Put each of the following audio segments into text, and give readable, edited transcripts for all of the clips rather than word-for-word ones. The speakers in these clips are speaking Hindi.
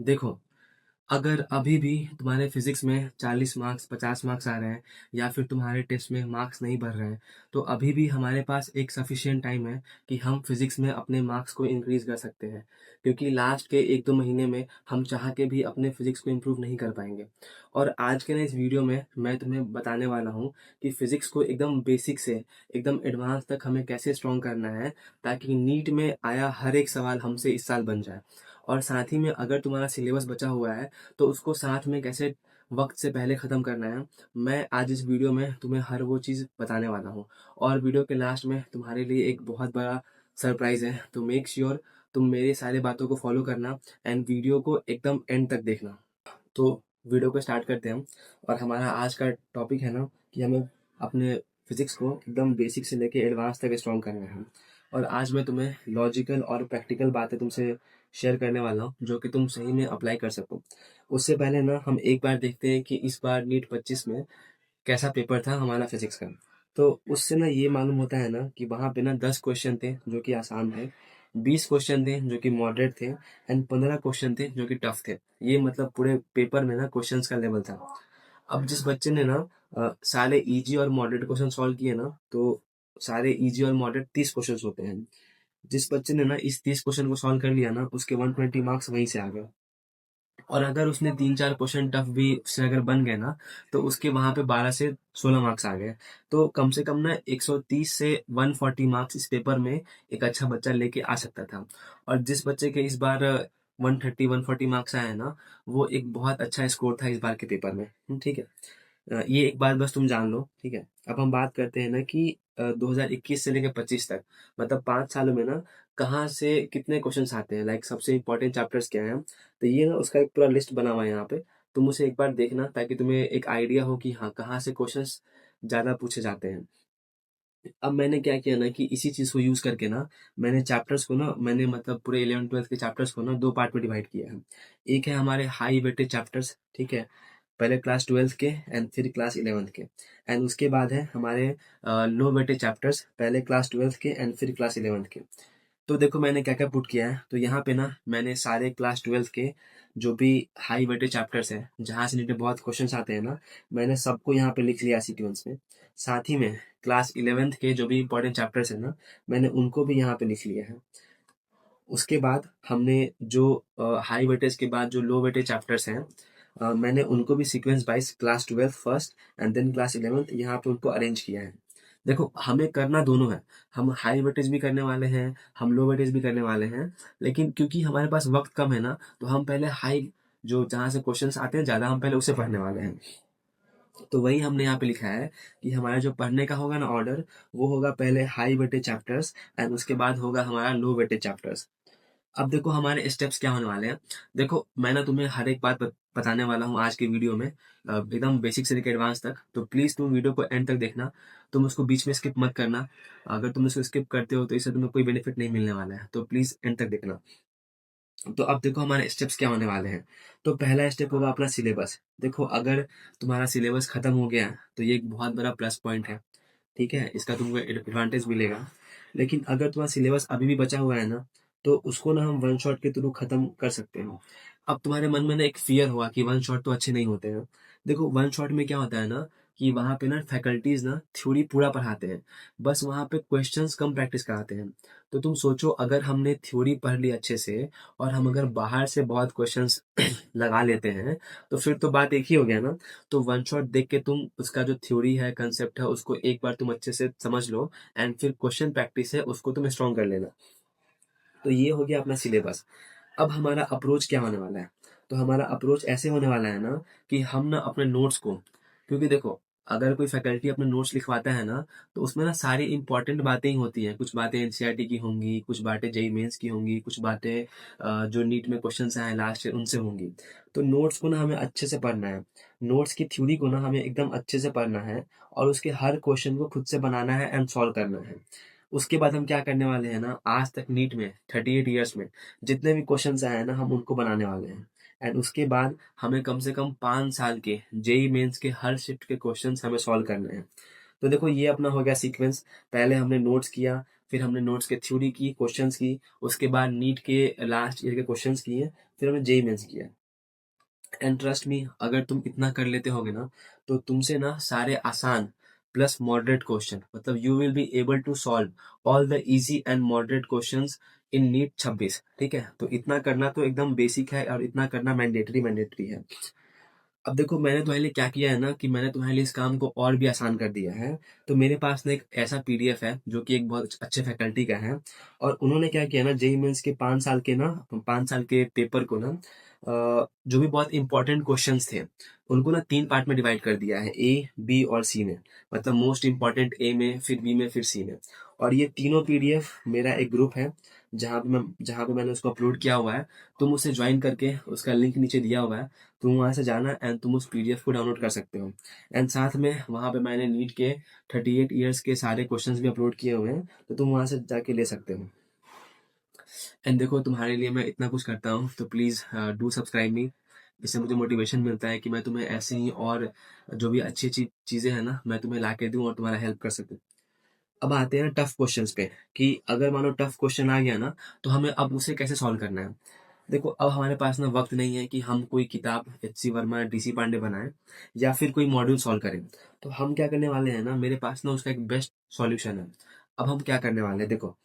देखो, अगर अभी भी तुम्हारे फिजिक्स में 40 मार्क्स 50 मार्क्स आ रहे हैं या फिर तुम्हारे टेस्ट में मार्क्स नहीं बढ़ रहे हैं, तो अभी भी हमारे पास एक सफिशिएंट टाइम है कि हम फिजिक्स में अपने मार्क्स को इंक्रीज कर सकते हैं। क्योंकि लास्ट के 1-2 महीने में हम चाह के भी अपने फिजिक्स को इम्प्रूव नहीं कर पाएंगे। और आज के ना इस वीडियो में मैं तुम्हें बताने वाला हूँ कि फिजिक्स को एकदम बेसिक से एकदम एडवांस तक हमें कैसे स्ट्रॉन्ग करना है, ताकि नीट में आया हर एक सवाल हमसे इस साल बन जाए। और साथ ही में अगर तुम्हारा सिलेबस बचा हुआ है तो उसको साथ में कैसे वक्त से पहले ख़त्म करना है, मैं आज इस वीडियो में तुम्हें हर वो चीज़ बताने वाला हूँ। और वीडियो के लास्ट में तुम्हारे लिए एक बहुत बड़ा सरप्राइज़ है, तो मेक श्योर तुम मेरी सारी बातों को फॉलो करना एंड वीडियो को एकदम एंड तक देखना। तो वीडियो को स्टार्ट करते हैं हम। और हमारा आज का टॉपिक है ना कि हमें अपने फिजिक्स को एकदम बेसिक से लेके एडवांस तक स्ट्रॉन्ग करना है। और आज मैं तुम्हें लॉजिकल और प्रैक्टिकल बातें तुमसे शेयर करने वाला हूँ जो कि तुम सही में अप्लाई कर सको। उससे पहले ना हम एक बार देखते हैं कि इस बार नीट 25 में कैसा पेपर था हमारा फिजिक्स का। तो उससे ना ये मालूम होता है ना कि वहाँ पे ना 10 क्वेश्चन थे जो कि आसान थे, 20 क्वेश्चन थे जो कि मॉडरेट थे एंड 15 क्वेश्चन थे जो कि टफ थे। ये मतलब पूरे पेपर में ना क्वेश्चंस का लेवल था। अब जिस बच्चे ने ना सारे इजी और मॉडरेट क्वेश्चन सॉल्व किए ना, तो सारे इजी और मॉडरेट 30 क्वेश्चन होते हैं। जिस बच्चे ने ना इस 30 क्वेश्चन को सॉल्व कर लिया ना, उसके 120 मार्क्स वहीं से आ गए। और अगर उसने 3-4 क्वेश्चन टफ भी से अगर बन गए ना, तो उसके वहाँ पे 12 से 16 मार्क्स आ गए। तो कम से कम ना 130 से 140 मार्क्स इस पेपर में एक अच्छा बच्चा लेके आ सकता था। और जिस बच्चे के इस बार 130 140 मार्क्स आए हैं ना, वो एक बहुत अच्छा स्कोर था इस बार के पेपर में। ठीक है। ये एक बात बस तुम जान लो, ठीक है। अब हम बात करते हैं ना कि 2021 से लेकर 25 तक, मतलब 5 सालों में ना कहाँ से कितने क्वेश्चंस आते हैं, लाइक सबसे इंपॉर्टेंट चैप्टर्स क्या हैं। तो ये ना उसका एक पूरा लिस्ट बना हुआ है यहाँ पे। तुम उसे एक बार देखना ताकि तुम्हें एक आइडिया हो कि हाँ कहाँ से क्वेश्चंस ज़्यादा पूछे जाते हैं। अब मैंने क्या किया ना कि इसी चीज़ को यूज़ करके ना मैंने चैप्टर्स को ना मैंने मतलब पूरे 11th 12th के चैप्टर्स को ना 2 पार्ट में डिवाइड किया है। एक है हमारे हाई वेटेज चैप्टर्स, ठीक है? पहले क्लास 12th के एंड फिर क्लास 11th के। एंड उसके बाद है हमारे लो वेटेज चैप्टर्स, पहले क्लास 12th के एंड फिर क्लास 11th के। तो देखो मैंने क्या क्या पुट किया है। तो यहाँ पे ना मैंने सारे क्लास 12th के जो भी हाई वेटेज चैप्टर्स हैं जहाँ से नीचे बहुत क्वेश्चंस आते हैं ना, मैंने सबको यहाँ पे लिख लिया सीक्वेंस में। साथ ही में क्लास 11th के जो भी इंपॉर्टेंट चैप्टर्स हैं ना, मैंने उनको भी यहाँ पे लिख लिया है। उसके बाद हमने जो हाई वेटेज के बाद जो लो वेटेज चैप्टर्स हैं, मैंने उनको भी sequence wise class 12th first and then class 11th यहाँ पे उनको अरेंज किया है। देखो हमें करना दोनों है, हम हाई वेटेज भी करने वाले हैं, हम लो वेटेज भी करने वाले हैं। लेकिन क्योंकि हमारे पास वक्त कम है ना, तो हम पहले हाई जो जहाँ से क्वेश्चंस आते हैं ज़्यादा, हम पहले उसे पढ़ने वाले हैं। तो वही हमने यहाँ पे लिखा है कि हमारा जो पढ़ने का होगा ना ऑर्डर, वो होगा पहले हाई वेटेज चैप्टर्स एंड उसके बाद होगा हमारा लो वेटेज चैप्टर्स। अब देखो हमारे स्टेप्स क्या होने वाले हैं। देखो मैं ना तुम्हें हर एक बात बताने वाला हूँ आज की वीडियो में, एकदम बेसिक से लेकर एडवांस तक। तो प्लीज़ तुम वीडियो को एंड तक देखना, तुम उसको बीच में स्किप मत करना। अगर तुम इसको स्किप करते हो तो इससे तुम्हें कोई बेनिफिट नहीं मिलने वाला है, तो प्लीज़ एंड तक देखना। तो अब देखो हमारे स्टेप्स क्या होने वाले हैं। तो पहला स्टेप होगा अपना सिलेबस। देखो अगर तुम्हारा सिलेबस खत्म हो गया है तो ये एक बहुत बड़ा प्लस पॉइंट है, ठीक है, इसका तुमको एडवांटेज मिलेगा। लेकिन अगर तुम्हारा सिलेबस अभी भी बचा हुआ है ना, तो उसको ना हम वन शॉट के थ्रू खत्म कर सकते हैं। अब तुम्हारे मन में ना एक फियर हुआ कि वन शॉट तो अच्छे नहीं होते हैं। देखो वन शॉट में क्या होता है ना कि वहाँ पे ना फैकल्टीज ना थ्योरी पूरा पढ़ाते हैं, बस वहाँ पे क्वेश्चंस कम प्रैक्टिस कराते हैं। तो तुम सोचो अगर हमने थ्योरी पढ़ ली अच्छे से और हम अगर बाहर से बहुत क्वेश्चंस लगा लेते हैं, तो फिर तो बात एक ही हो गया ना। तो वन शॉट देख के तुम उसका जो थ्योरी है, कंसेप्ट है, उसको एक बार तुम अच्छे से समझ लो एंड फिर क्वेश्चन प्रैक्टिस है उसको तुम स्ट्रॉन्ग कर लेना। तो ये हो गया अपना सिलेबस। अब हमारा अप्रोच क्या होने वाला है। तो हमारा अप्रोच ऐसे होने वाला है ना कि हम ना अपने नोट्स को, क्योंकि देखो अगर कोई फैकल्टी अपने नोट्स लिखवाता है ना, तो उसमें ना सारी इंपॉर्टेंट बातें ही होती हैं। कुछ बातें एनसीईआरटी की होंगी, कुछ बातें जेईई मेंस की होंगी, कुछ बातें जो नीट में क्वेश्चंस आए लास्ट ईयर उनसे होंगी। तो नोट्स को ना हमें अच्छे से पढ़ना है, नोट्स की थ्योरी को ना हमें एकदम अच्छे से पढ़ना है और उसके हर क्वेश्चन को खुद से बनाना है एंड सॉल्व करना है। उसके बाद हम क्या करने वाले हैं ना, आज तक नीट में 38 ईयर्स में जितने भी क्वेश्चंस आए हैं ना, हम उनको बनाने वाले हैं। एंड उसके बाद हमें कम से कम 5 साल के जेई मेंस के हर शिफ्ट के क्वेश्चंस हमें सॉल्व करने हैं। तो देखो ये अपना हो गया सीक्वेंस। पहले हमने नोट्स किया, फिर हमने नोट्स के थ्योरी की, क्वेश्चंस की, उसके बाद नीट के लास्ट ईयर के क्वेश्चंस किए, फिर हमने जेईई मेंस किया। एंड ट्रस्ट मी, अगर तुम इतना कर लेते होगे ना, तो तुमसे ना सारे आसान प्लस मॉडरेट क्वेश्चन, मतलब you will be able to solve all the easy and moderate questions in NEET 26। ठीक है, तो इतना करना तो एकदम बेसिक है और इतना करना मैंडेटरी है। अब देखो, मैंने तुम्हारे लिए क्या किया है ना, कि मैंने तुम्हारे लिए इस काम को और भी आसान कर दिया है। तो मेरे पास ना एक ऐसा पीडीएफ है जो कि एक बहुत अच्छे फैकल्टी का है, और उन्होंने क्या किया ना, जेईई मेंस के 5 साल के ना, 5 साल के पेपर को ना, जो भी बहुत इंपॉर्टेंट क्वेश्चंस थे उनको ना 3 पार्ट में डिवाइड कर दिया है, ए, बी और सी में। मतलब मोस्ट इंपॉर्टेंट ए में, फिर बी में, फिर सी में। और ये तीनों पीडीएफ मेरा एक ग्रुप है जहाँ पे मैंने उसको अपलोड किया हुआ है। तुम उसे ज्वाइन करके, उसका लिंक नीचे दिया हुआ है, तुम वहाँ से जाना एंड तुम उस पीडीएफ को डाउनलोड कर सकते हो। एंड साथ में वहाँ पे मैंने नीट के 38 ईयर्स के सारे क्वेश्चंस भी अपलोड किए हुए हैं, तो तुम वहाँ से जाके ले सकते हो। एंड देखो, तुम्हारे लिए मैं इतना कुछ करता हूँ, तो प्लीज़ डू सब्सक्राइब मी। इससे मुझे मोटिवेशन मिलता है कि मैं तुम्हें ऐसे ही और जो भी अच्छी अच्छी चीज़ें हैं ना, मैं तुम्हें ला के दूँ और तुम्हारा हेल्प कर सकूँ। अब आते हैं टफ क्वेश्चंस पे, कि अगर मानो टफ क्वेश्चन आ गया ना, तो हमें अब उसे कैसे सॉल्व करना है। देखो, अब हमारे पास ना वक्त नहीं है कि हम कोई किताब एच.सी. वर्मा, डी.सी. पांडे बनाएं या फिर कोई मॉड्यूल सॉल्व करें। तो हम क्या करने वाले हैं ना, मेरे पास ना उसका एक बेस्ट सॉल्यूशन है। अब हम क्या करने वाले हैं, देखो,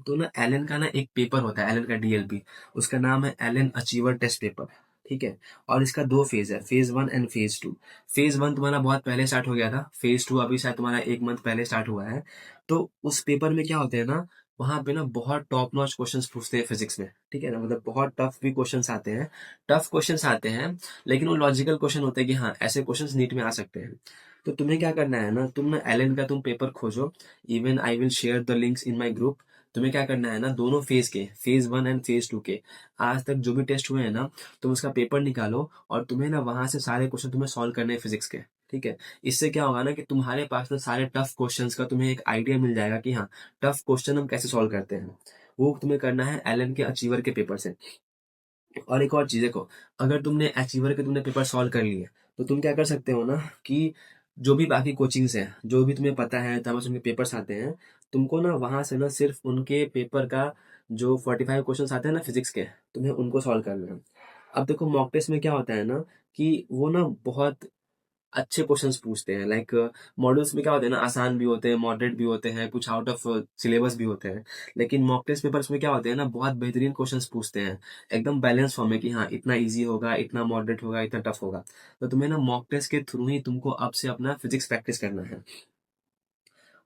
तो ना एलन का ना एक पेपर होता है, एलन का डीएलपी, उसका नाम है एलन अचीवर टेस्ट पेपर। ठीक है, और इसका 2 फेज है, फेज 1 एंड फेज 2। फेज 1 तुम्हारा बहुत पहले स्टार्ट हो गया था, फेज 2 अभी शायद तुम्हारा 1 मंथ पहले स्टार्ट हुआ है। तो उस पेपर में क्या होते हैं ना, वहां पे ना बहुत टॉप नॉच क्वेश्चंस पूछते हैं फिजिक्स में। ठीक है ना, मतलब बहुत टफ भी क्वेश्चंस आते हैं, टफ क्वेश्चंस आते हैं, लेकिन वो लॉजिकल क्वेश्चन होते हैं कि हाँ, ऐसे क्वेश्चंस नीट में आ सकते हैं। तो तुम्हें क्या करना है ना, तुम ना एलन का तुम पेपर खोजो। Even I will share the links in my group. तुम्हें क्या करना है ना, दोनों फेज के, फेज 1 एंड फेज 2 के आज तक जो भी टेस्ट हुए हैं ना, तुम उसका पेपर निकालो और तुम्हें ना वहां से सारे क्वेश्चन तुम्हें सॉल्व करने हैं फिजिक्स के। ठीक है, इससे क्या होगा ना, कि तुम्हारे पास ना सारे टफ क्वेश्चंस का तुम्हें एक आइडिया मिल जाएगा कि हाँ, टफ क्वेश्चन हम कैसे सॉल्व करते हैं। वो तुम्हें करना है एलन के अचीवर के पेपर से। और एक और चीज देखो, अगर तुमने अचीवर के तुमने पेपर सॉल्व कर लिए, तो तुम क्या कर सकते हो ना, कि जो भी बाकी कोचिंग्स हैं, जो भी तुम्हें पता है तब उनके पेपर्स आते हैं, तुमको ना वहां से ना सिर्फ उनके पेपर का जो 45 क्वेश्चन आते हैं ना फिजिक्स के, तुम्हें उनको सॉल्व करना है। अब देखो, मॉक टेस्ट में क्या होता है ना, कि वो ना बहुत अच्छे क्वेश्चंस पूछते हैं। लाइक मॉडल्स में क्या होते हैं ना, आसान भी होते हैं, मॉडरेट भी होते हैं, कुछ आउट ऑफ सिलेबस भी होते हैं। लेकिन मॉक टेस्ट पेपर्स में क्या होते हैं ना, बहुत बेहतरीन क्वेश्चंस पूछते हैं, एकदम बैलेंस फॉर्म में, कि हाँ, इतना इजी होगा, इतना मॉडरेट होगा, इतना टफ होगा। तो तुम्हें ना मॉक टेस्ट के थ्रू ही तुमको अब से अपना फिजिक्स प्रैक्टिस करना है।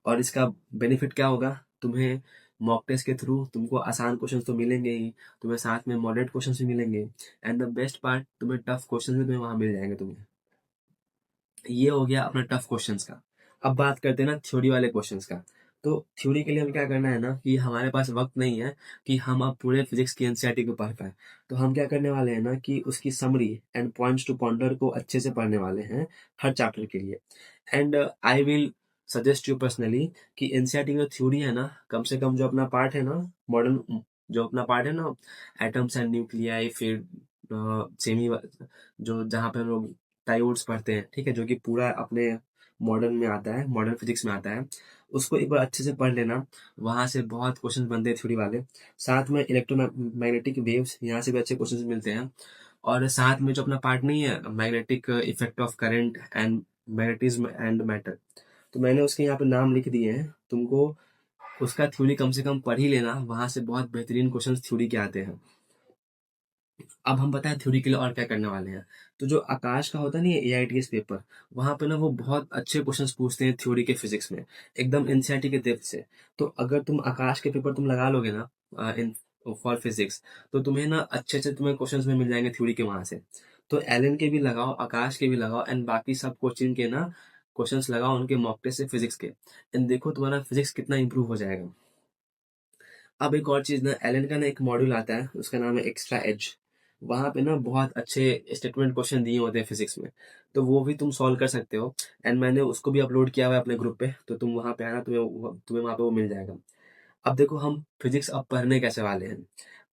और इसका बेनिफिट क्या होगा, तुम्हें मॉक टेस्ट के थ्रू तुमको आसान क्वेश्चंस तो मिलेंगे ही, तुम्हें साथ में मॉडरेट क्वेश्चंस भी मिलेंगे, एंड द बेस्ट पार्ट, तुम्हें टफ क्वेश्चंस भी तुम्हें वहां मिल जाएंगे तुम्हें। ये हो गया अपना टफ क्वेश्चंस का। अब बात करते हैं ना थ्योरी वाले क्वेश्चंस का। तो थ्योरी के लिए हमें क्या करना है ना, कि हमारे पास वक्त नहीं है कि हम अब पूरे फिजिक्स की एनसीईआरटी को पढ़ पाए। तो हम क्या करने वाले हैं ना, कि उसकी summary and points to ponder को अच्छे से पढ़ने वाले हैं हर चैप्टर के लिए। And I will suggest you personally कि एनसीईआरटी की जो थ्योरी है ना, कम से कम जो अपना पार्ट है ना, मॉडर्न जो अपना पार्ट है ना, एटम्स एंड न्यूक्लियाई, फिर सेमी, जो जहाँ पे हम लोग डायोड्स पढ़ते हैं, ठीक है, जो कि पूरा अपने मॉडर्न में आता है, मॉडर्न फिजिक्स में आता है, उसको एक बार अच्छे से पढ़ लेना। वहां से बहुत क्वेश्चन बनते हैं थ्योरी वाले। साथ में इलेक्ट्रोमैग्नेटिक वेव्स, यहाँ से भी अच्छे क्वेश्चन मिलते हैं। और साथ में जो अपना पार्ट नहीं है, magnetic effect of current and magnetism and matter, तो मैंने उसके यहाँ पे नाम लिख दिए हैं, तुमको उसका थ्योरी कम से कम पढ़ ही लेना, वहां से बहुत बेहतरीन क्वेश्चन थ्योरी के आते हैं। अब हम बताएं थ्योरी के लिए और क्या करने वाले हैं। तो जो आकाश का होता नहीं है, एआईटीएस पेपर, वहां पे ना वो बहुत अच्छे क्वेश्चंस पूछते हैं थ्योरी के फिजिक्स में, एकदम एनसीईआरटी के डेप्थ से। तो अगर तुम आकाश के पेपर तुम लगा लोगे ना, इन फॉर फिजिक्स, तो तुम्हें ना अच्छे अच्छे तुम्हें क्वेश्चंस में मिल जाएंगे थ्योरी के वहां से। तो एलन के भी लगाओ, आकाश के भी लगाओ, एंड बाकी सब कोचिंग के ना क्वेश्चंस लगाओ उनके मॉक टेस्ट से फिजिक्स के, एंड देखो तुम्हारा फिजिक्स कितना इंप्रूव हो जाएगा। अब एक और चीज ना, एलन का ना एक मॉड्यूल आता है, उसका नाम है एक्स्ट्रा एज। वहां पे ना बहुत अच्छे स्टेटमेंट क्वेश्चन दिए होते हैं फिजिक्स में, तो वो भी तुम सॉल्व कर सकते हो। एंड मैंने उसको भी अपलोड किया हुआ है अपने ग्रुप पे, तो तुम वहां पे आना, तुम्हें वहां पे वो मिल जाएगा। अब देखो, हम फिजिक्स अब पढ़ने कैसे वाले हैं।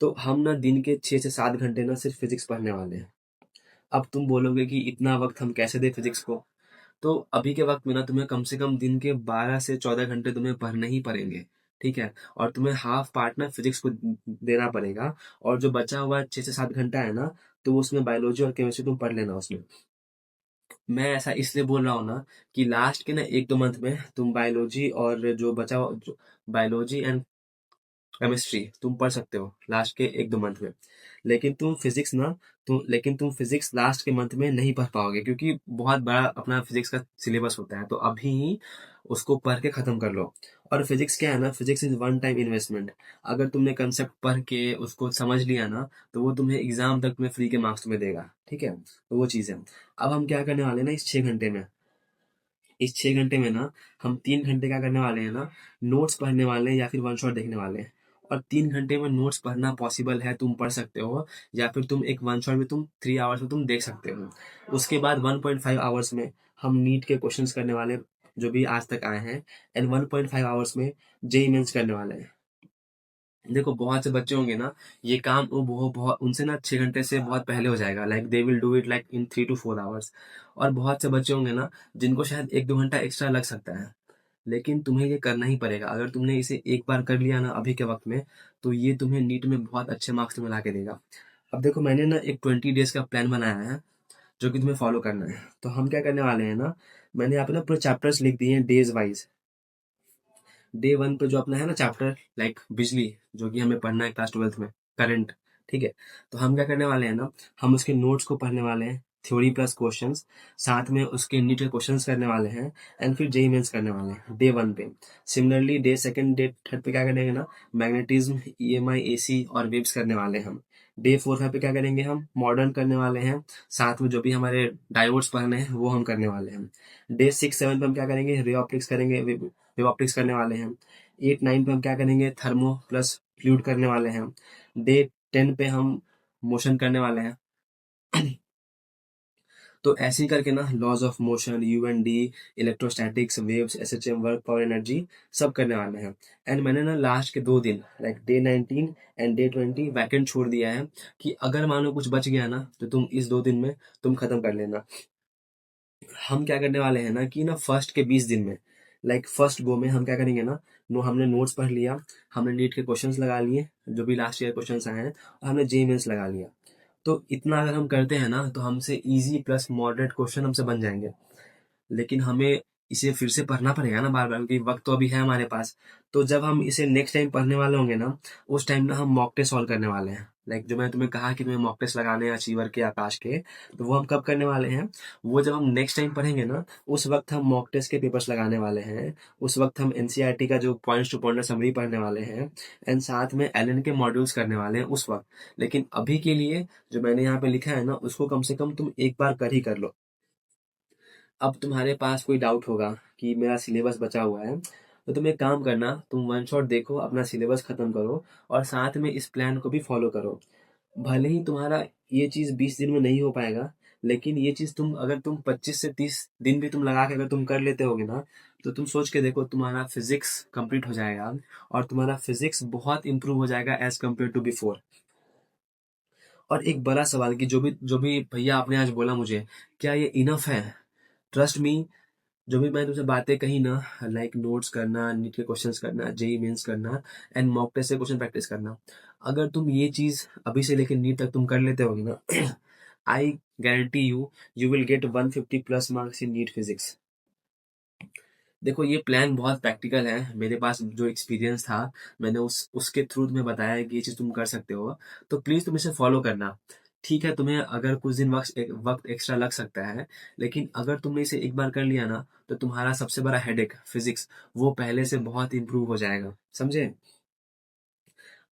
तो हम ना दिन के 6 से 7 घंटे ना सिर्फ फिजिक्स पढ़ने वाले हैं। अब तुम बोलोगे कि इतना वक्त हम कैसे दें फिजिक्स को। तो अभी के वक्त में ना तुम्हें कम से कम दिन के 12 से 14 घंटे तुम्हें पढ़ने ही पड़ेंगे। ठीक है? और तुम्हें हाफ पार्ट ना फिजिक्स को देना पड़ेगा, और जो बचा हुआ 6 से 7 घंटा है ना, तो उसमें बायोलॉजी और केमिस्ट्री तुम पढ़ लेना उसमें। मैं ऐसा इसलिए बोल रहा हूँ ना कि लास्ट के ना 1-2 मंथ में तुम बायोलॉजी और जो बचा हुआ बायोलॉजी एंड केमिस्ट्री तुम पढ़ सकते हो लास्ट के 1-2 मंथ में। लेकिन तुम फिजिक्स लास्ट के मंथ में नहीं पढ़ पाओगे, क्योंकि बहुत बड़ा अपना फिजिक्स का सिलेबस होता है, तो अभी ही उसको पढ़ के खत्म कर लो। और फिजिक्स क्या है ना, physics is one time investment. अगर तुमने कंसेप्ट पढ़ के उसको समझ लिया ना, तो वो तुम्हें एग्जाम तक तुम्हें फ्री के मार्क्स तुम्हें देगा, ठीक है? तो वो चीज़ है। अब हम क्या करने वाले हैं ना, इस 6 घंटे में ना, हम 3 घंटे क्या करने वाले हैं ना, नोट्स पढ़ने वाले हैं या फिर वन शॉट देखने वाले हैं। और 3 घंटे में नोट्स पढ़ना पॉसिबल है, तुम पढ़ सकते हो, या फिर तुम एक वन शॉट में तुम 3 आवर्स में तुम देख सकते हो। उसके बाद 1.5 आवर्स में हम नीट के क्वेश्चंस करने वाले हैं, जो भी आज तक आए हैं। एंड 1.5 आवर्स में जेई मेंस करने वाले हैं। देखो, बहुत से बच्चे होंगे ना, ये काम वो बहुत उनसे ना 6 घंटे से बहुत पहले हो जाएगा, like they will do it like in 3 to 4 hours. और बहुत से बच्चे होंगे ना, जिनको शायद 1-2 घंटा एक्स्ट्रा लग सकता है, लेकिन तुम्हें ये करना ही पड़ेगा। अगर तुमने इसे एक बार कर लिया ना अभी के वक्त में, तो ये तुम्हें नीट में बहुत अच्छे मार्क्स तुम्हें ला के देगा। अब देखो, मैंने ना एक 20 डेज का प्लान बनाया है, जो कि तुम्हें फॉलो करना है। तो हम क्या करने वाले हैं ना, मैंने यहाँ पे ना पूरे चैप्टर्स लिख दिए हैं डेज वाइज। डे 1 पे जो अपना है ना चैप्टर, लाइक बिजली, जो कि हमें पढ़ना है क्लास 12th में, करंट, ठीक है? तो हम क्या करने वाले हैं ना, हम उसके नोट्स को पढ़ने वाले हैं, थ्योरी प्लस क्वेश्चंस, साथ में उसके नीट के क्वेश्चंस करने वाले हैं, एंड फिर जेई मेंस करने वाले हैं डे 1 पे। सिमिलरली डे 2, डे 3 पे क्या करेंगे ना, मैग्नेटिज्म, ईएमआई, एसी और वेव्स करने वाले हैं हम। डे 4, 5 पे क्या करेंगे, हम मॉडर्न करने वाले हैं, साथ में जो भी हमारे डायोड्स पढ़ने हैं वो हम करने वाले हैं। डे 6, 7 पे हम क्या करेंगे, रे ऑप्टिक्स करेंगे, वेव ऑप्टिक्स करने वाले हैं। 8, 9 पे हम क्या करेंगे, थर्मो प्लस फ्लूइड करने वाले हैं। डे 10 पे हम मोशन करने वाले हैं। तो ऐसे ही करके ना, laws of motion, U and D, electrostatics, waves, SHM, work, power, energy, सब करने वाले हैं। एंड मैंने ना लास्ट के 2 दिन, like day 19 and day 20 vacant छोड़ दिया है, कि अगर मान लो कुछ बच गया ना, तो तुम इस 2 दिन में तुम खत्म कर लेना। हम क्या करने वाले हैं ना, कि ना फर्स्ट के 20 दिन में, लाइक फर्स्ट गो में हम क्या करेंगे ना, हमने नोट्स पढ़ लिया, हमने नीट के क्वेश्चंस लगा लिए, जो भी लास्ट ईयर क्वेश्चंस आए हैं, और हमने जे मेंस लगा लिया। तो इतना अगर हम करते हैं ना, तो हमसे इजी प्लस मॉडरेट क्वेश्चन हमसे बन जाएंगे। लेकिन हमें इसे फिर से पढ़ना पड़ेगा ना बार बार, क्योंकि वक्त तो अभी है हमारे पास। तो जब हम इसे नेक्स्ट टाइम पढ़ने वाले होंगे ना, उस टाइम ना हम मॉक टेस्ट सॉल्व करने वाले हैं। लाइक जो मैंने तुम्हें कहा कि तुम्हें मॉक टेस्ट लगाने हैं अचीवर के, आकाश के, तो वो हम कब करने वाले हैं, वो जब हम नेक्स्ट टाइम पढ़ेंगे ना, उस वक्त हम मॉक टेस्ट के पेपर्स लगाने वाले हैं। उस वक्त हम एनसीईआरटी का जो पॉइंट्स टू पॉइंट समरी पढ़ने वाले हैं, एंड साथ में एलन के मॉड्यूल्स करने वाले हैं उस वक्त। लेकिन अभी के लिए जो मैंने यहाँ पे लिखा है ना, उसको कम से कम तुम एक बार कर ही कर लो। अब तुम्हारे पास कोई डाउट होगा कि मेरा सिलेबस बचा हुआ है, तो तुम एक काम करना, तुम वन शॉट देखो, अपना सिलेबस खत्म करो, और साथ में इस प्लान को भी फॉलो करो। भले ही तुम्हारा ये चीज़ 20 दिन में नहीं हो पाएगा, लेकिन ये चीज़ तुम अगर तुम 25 से 30 दिन भी तुम लगा के अगर तुम कर लेते होगे ना, तो तुम सोच के देखो, तुम्हारा फिजिक्स कंप्लीट हो जाएगा, और तुम्हारा फिजिक्स बहुत इंप्रूव हो जाएगा एज कम्पेयर टू बिफोर। और एक बड़ा सवाल, कि जो भी भैया आपने आज बोला मुझे, क्या ये इनफ है? ट्रस्ट मी, जो भी मैंने तुमसे बातें कही ना, लाइक नोट्स करना, नीट के क्वेश्चंस करना, जेई मेंस करना, एंड मॉक टेस्ट से क्वेश्चन प्रैक्टिस करना, अगर तुम ये चीज अभी से लेकर नीट तक तुम कर लेते होगे ना, I guarantee you will get 150 plus marks in NEET physics. देखो, ये प्लान बहुत प्रैक्टिकल है, मेरे पास जो एक्सपीरियंस था, मैंने उसके थ्रू तुम्हें बताया है कि ये चीज़ तुम कर सकते हो। तो प्लीज़ तुम इसे फॉलो करना। ठीक है, तुम्हें अगर कुछ दिन वक्त एक्स्ट्रा लग सकता है, लेकिन अगर तुमने इसे एक बार कर लिया ना, तो तुम्हारा सबसे बड़ा हेडेक फिजिक्स, वो पहले से बहुत इंप्रूव हो जाएगा, समझे?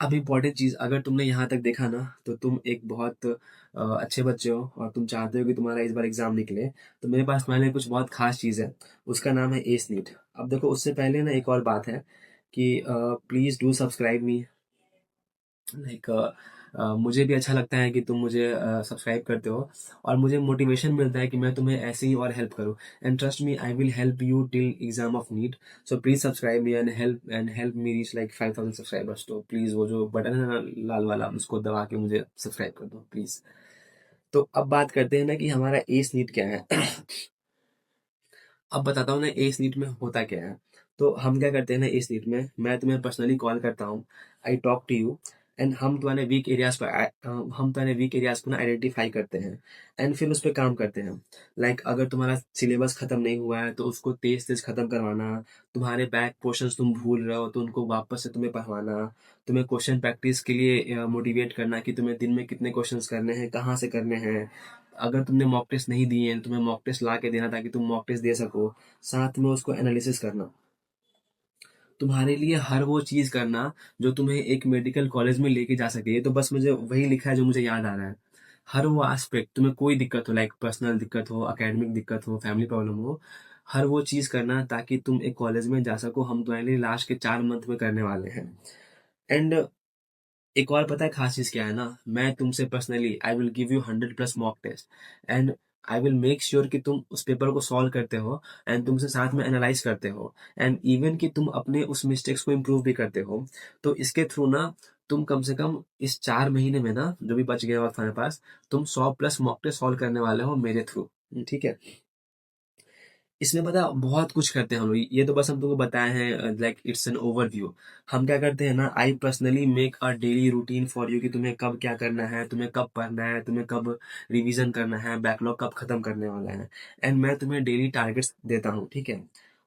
अब इम्पोर्टेंट चीज़, अगर तुमने यहाँ तक देखा ना, तो तुम एक बहुत अच्छे बच्चे हो, और तुम चाहते हो कि तुम्हारा इस बार एग्जाम निकले, तो मेरे पास तुम्हारे लिए कुछ बहुत खास चीज़ है। उसका नाम है एस नीट। अब देखो, उससे पहले ना एक और बात है, कि please do subscribe me, like मुझे भी अच्छा लगता है कि तुम मुझे सब्सक्राइब करते हो, और मुझे मोटिवेशन मिलता है कि मैं तुम्हें ऐसे ही और हेल्प करूं। And trust me, I will help you till exam of NEET. So please subscribe me and help me reach like 5,000 subscribers. तो प्लीज, वो जो बटन है ना लाल वाला, उसको दबा के मुझे सब्सक्राइब कर दो प्लीज। तो अब बात करते हैं ना, कि हमारा एस नीट क्या है। अब बताता हूँ ना एस नीट में होता क्या है। तो हम क्या करते हैं ना इस नीट में, मैं तुम्हें पर्सनली कॉल करता हूँ, I talk to you, and हम तुम्हारे वीक एरियाज को ना आइडेंटिफाई करते हैं एंड फिर उस पर काम करते हैं। लाइक अगर तुम्हारा सिलेबस खत्म नहीं हुआ है तो उसको तेज तेज खत्म करवाना, तुम्हारे बैक क्वेश्चंस तुम भूल रहे हो तो उनको वापस से तुम्हें पढ़वाना, तुम्हें क्वेश्चन प्रैक्टिस के लिए मोटिवेट करना कि तुम्हें दिन में कितने क्वेश्चंस करने हैं, कहाँ से करने हैं। अगर तुमने मॉक टेस्ट नहीं दिए हैं तुम्हें मॉक टेस्ट ला के देना ताकि तुम मॉक टेस्ट दे सको, साथ में उसको एनालिसिस करना, तुम्हारे लिए हर वो चीज़ करना जो तुम्हें एक मेडिकल कॉलेज में लेके जा सके। ये तो बस मुझे वही लिखा है जो मुझे याद आ रहा है। हर वो एस्पेक्ट, तुम्हें कोई दिक्कत हो, लाइक पर्सनल दिक्कत हो, एकेडमिक दिक्कत हो, फैमिली प्रॉब्लम हो, हर वो चीज़ करना ताकि तुम एक कॉलेज में जा सको। हम तुम्हारे लिए लास्ट के 4 मंथ में करने वाले हैं। एंड एक और पता है खास चीज़ क्या है ना, मैं तुमसे personally I will give you 100+ mock test and I will make sure कि तुम उस पेपर को सॉल्व करते हो एंड तुमसे साथ में एनालाइज करते हो एंड इवन कि तुम अपने उस मिस्टेक्स को इम्प्रूव भी करते हो। तो इसके थ्रू ना तुम कम से कम इस 4 महीने में ना जो भी बच गया वक्त हमारे पास, तुम 100+ मॉक टेस्ट सॉल्व करने वाले हो मेरे थ्रू। ठीक है। इसमें पता बहुत कुछ करते हैं हम लोग, ये तो बस हम तुमको बताए हैं, लाइक इट्स एन ओवरव्यू। हम क्या करते हैं ना, I personally make a daily routine for you कि तुम्हें कब क्या करना है, तुम्हें कब पढ़ना है, तुम्हें कब रिवीजन करना है, बैकलॉग कब खत्म करने वाला है। एंड मैं तुम्हें डेली टारगेट्स देता हूँ, ठीक है।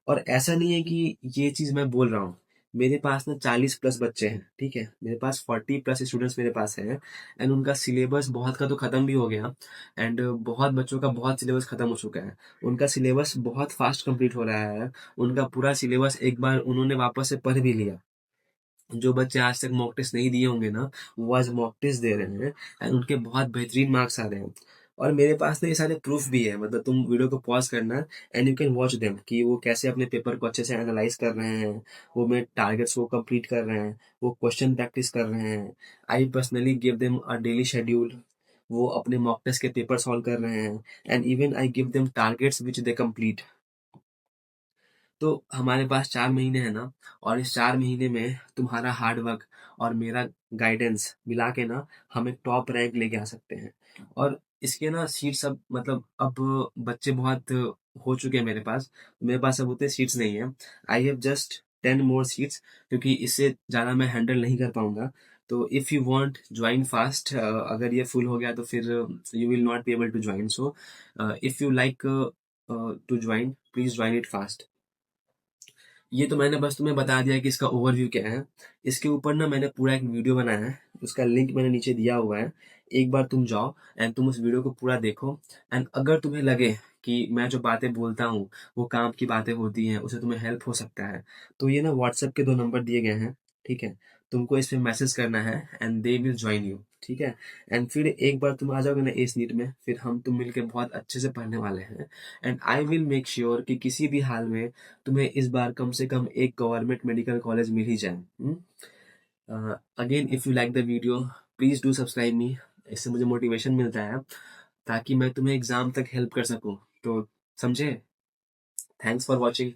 और ऐसा नहीं है कि ये चीज़ मैं बोल रहा हूँ, मेरे पास ना 40+ बच्चे हैं, ठीक है, मेरे पास 40+ स्टूडेंट्स मेरे पास हैं एंड उनका सिलेबस बहुत का तो ख़त्म भी हो गया एंड बहुत बच्चों का बहुत सिलेबस ख़त्म हो चुका है। उनका सिलेबस बहुत फास्ट कंप्लीट हो रहा है। उनका पूरा सिलेबस एक बार उन्होंने वापस से पढ़ भी लिया। जो बच्चे आज तक मॉक टेस्ट नहीं दिए होंगे ना, वो आज मॉक टेस्ट दे रहे हैं एंड उनके बहुत बेहतरीन मार्क्स आ रहे हैं। और मेरे पास ना ये सारे प्रूफ भी है, मतलब तुम वीडियो को पॉज करना and you can watch them कि वो कैसे अपने पेपर को अच्छे से एनालाइज कर रहे हैं, वो मेरे टारगेट्स को कंप्लीट कर रहे हैं, वो क्वेश्चन प्रैक्टिस कर रहे हैं। I personally give them a daily schedule, वो अपने मॉक टेस्ट के पेपर सॉल्व कर रहे हैं and even I give them targets which they complete. तो हमारे पास 4 महीने हैं ना, और इस 4 महीने में तुम्हारा हार्ड वर्क और मेरा गाइडेंस मिला के ना हम एक टॉप रैंक लेके आ सकते हैं। और इसके ना सीट्स अब मतलब अब बच्चे बहुत हो चुके हैं मेरे पास अब उतने सीट्स नहीं है। I have just 10 more seats, क्योंकि इससे ज़्यादा मैं हैंडल नहीं कर पाऊंगा। तो if you want join fast, अगर ये फुल हो गया तो फिर you will not be able to join. So if you like to join, please join it fast. ये तो मैंने बस तुम्हें बता दिया कि इसका ओवरव्यू क्या है। इसके ऊपर ना मैंने पूरा एक वीडियो बनाया है, उसका लिंक मैंने नीचे दिया हुआ है। एक बार तुम जाओ एंड तुम उस वीडियो को पूरा देखो एंड अगर तुम्हें लगे कि मैं जो बातें बोलता हूँ वो काम की बातें होती हैं, उससे तुम्हें हेल्प हो सकता है, तो ये ना व्हाट्सएप के 2 नंबर दिए गए हैं, ठीक है। तुमको इस पे मैसेज करना है and they will join you, ठीक है। एंड फिर एक बार तुम आ जाओगे ना इस नीट में, फिर हम तुम मिलके बहुत अच्छे से पढ़ने वाले हैं and I will make sure कि किसी भी हाल में तुम्हें इस बार कम से कम एक गवर्नमेंट मेडिकल कॉलेज मिल ही जाए। Again if you like the video, please do subscribe मी। इससे मुझे मोटिवेशन मिलता है ताकि मैं तुम्हें एग्जाम तक हेल्प कर सकूं। तो समझे। Thanks for watching.